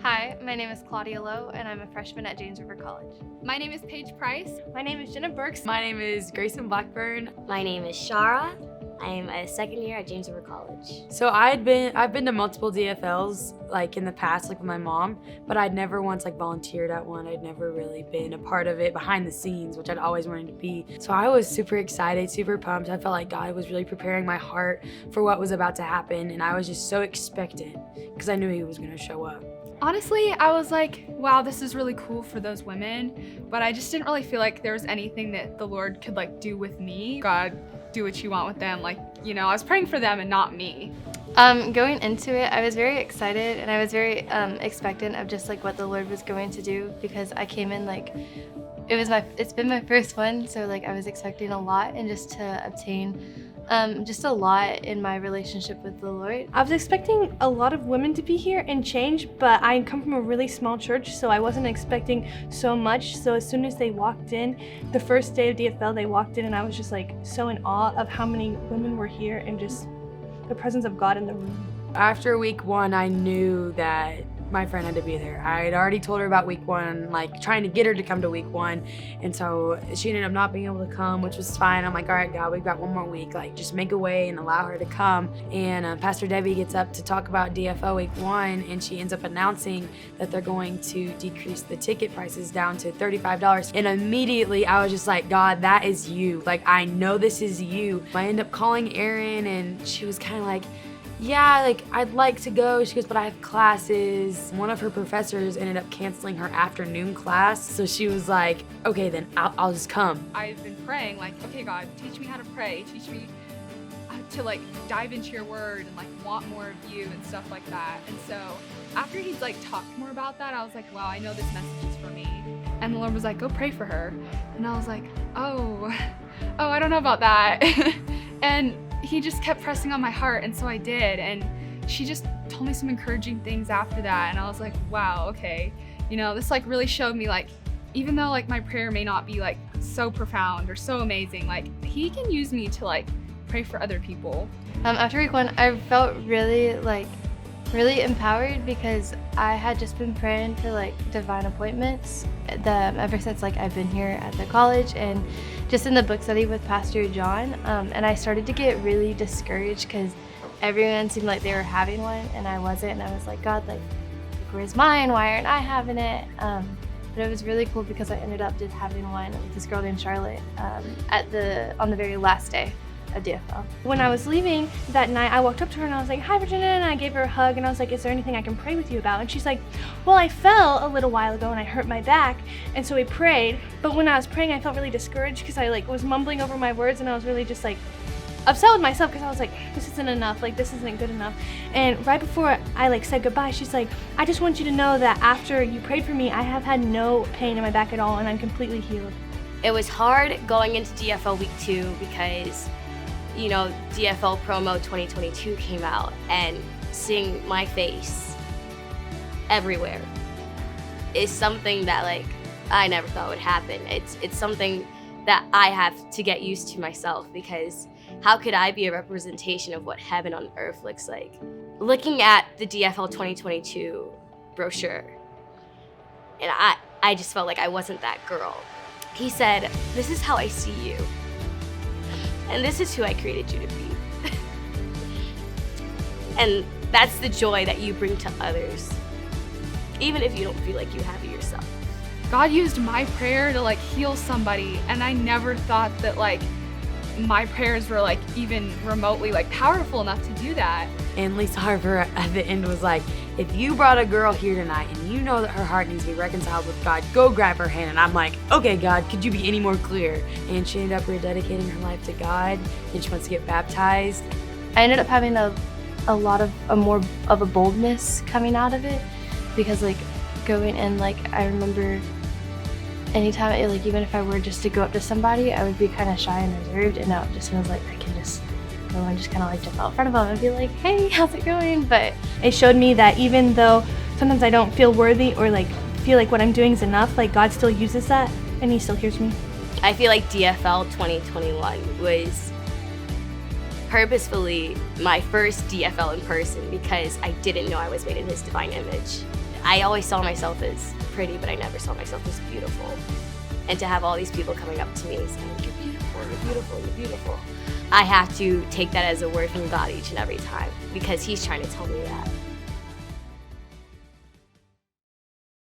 Hi, my name is Claudia Lowe, and I'm a freshman at James River College. My name is Paige Price. My name is Jenna Burks. My name is Grayson Blackburn. My name is Shara. I am a second year at James River College. So I've been to multiple DFLs like in the past, like with my mom, but I'd never once like volunteered at one. I'd never really been a part of it behind the scenes, which I'd always wanted to be. So I was super excited, super pumped. I felt like God was really preparing my heart for what was about to happen, and I was just so expectant because I knew He was going to show up. Honestly, I was like, wow, this is really cool for those women, but I just didn't really feel like there was anything that the Lord could like do with me. God, do what you want with them. Like, you know, I was praying for them and not me. Going into it, I was very excited and I was very expectant of just like what the Lord was going to do, because I came in like, it's been my first one, so like I was expecting a lot and just to obtain just a lot in my relationship with the Lord. I was expecting a lot of women to be here and change, but I come from a really small church, so I wasn't expecting so much. So as soon as they walked in, the first day of DFL, they walked in and I was just like so in awe of how many women were here and just the presence of God in the room. After week one, I knew that my friend had to be there. I had already told her about week one, like trying to get her to come to week one. And so she ended up not being able to come, which was fine. I'm like, all right, God, we've got one more week. Like, just make a way and allow her to come. And Pastor Debbie gets up to talk about DFO week one, and she ends up announcing that they're going to decrease the ticket prices down to $35. And immediately I was just like, God, that is you. Like, I know this is you. I end up calling Erin, and she was kind of like, yeah, like I'd like to go. She goes, but I have classes. One of her professors ended up canceling her afternoon class. So she was like, okay, then I'll just come. I've been praying like, okay, God, teach me how to pray. Teach me to like dive into your word and like want more of you and stuff like that. And so after he's like talked more about that, I was like, wow, I know this message is for me. And the Lord was like, go pray for her. And I was like, oh, I don't know about that. And he just kept pressing on my heart, and so I did, and she just told me some encouraging things after that, and I was like, wow, okay, you know, this like really showed me like, even though like my prayer may not be like so profound or so amazing, like he can use me to like pray for other people. After week one, I felt really empowered, because I had just been praying for like divine appointments ever since like I've been here at the college and just in the book study with Pastor John, and I started to get really discouraged because everyone seemed like they were having one and I wasn't, and I was like, God, like where's mine? Why aren't I having it? But it was really cool because I ended up just having one with this girl named Charlotte on the very last day of DFL. When I was leaving that night, I walked up to her and I was like, hi, Virginia, and I gave her a hug and I was like, is there anything I can pray with you about? And she's like, well, I fell a little while ago and I hurt my back, and so we prayed, but when I was praying, I felt really discouraged because I like was mumbling over my words, and I was really just like upset with myself because I was like, this isn't enough, like this isn't good enough. And right before I like said goodbye, she's like, I just want you to know that after you prayed for me, I have had no pain in my back at all and I'm completely healed. It was hard going into DFL week 2 because, you know, DFL promo 2022 came out, and seeing my face everywhere is something that like I never thought would happen. It's something that I have to get used to myself, because how could I be a representation of what heaven on earth looks like? Looking at the DFL 2022 brochure, and I just felt like I wasn't that girl. He said, this is how I see you, and this is who I created you to be. And that's the joy that you bring to others, even if you don't feel like you have it yourself. God used my prayer to like heal somebody, and I never thought that like my prayers were like even remotely like powerful enough to do that. And Lisa Harper at the end was like, if you brought a girl here tonight and you know that her heart needs to be reconciled with God, go grab her hand. And I'm like, okay, God, could you be any more clear? And she ended up rededicating her life to God, and she wants to get baptized. I ended up having more of a boldness coming out of it, because like going in, like I remember anytime, like even if I were just to go up to somebody, I would be kind of shy and reserved, and now it just feels like I can just go and just kind of like jump out in front of them and be like, hey, how's it going? But it showed me that even though sometimes I don't feel worthy or like feel like what I'm doing is enough, like God still uses that and he still hears me. I feel like DFL 2021 was purposefully my first DFL in person because I didn't know I was made in his divine image. I always saw myself as pretty, but I never saw myself as beautiful. And to have all these people coming up to me saying, you're beautiful, you're beautiful, you're beautiful. I have to take that as a word from God each and every time because he's trying to tell me that.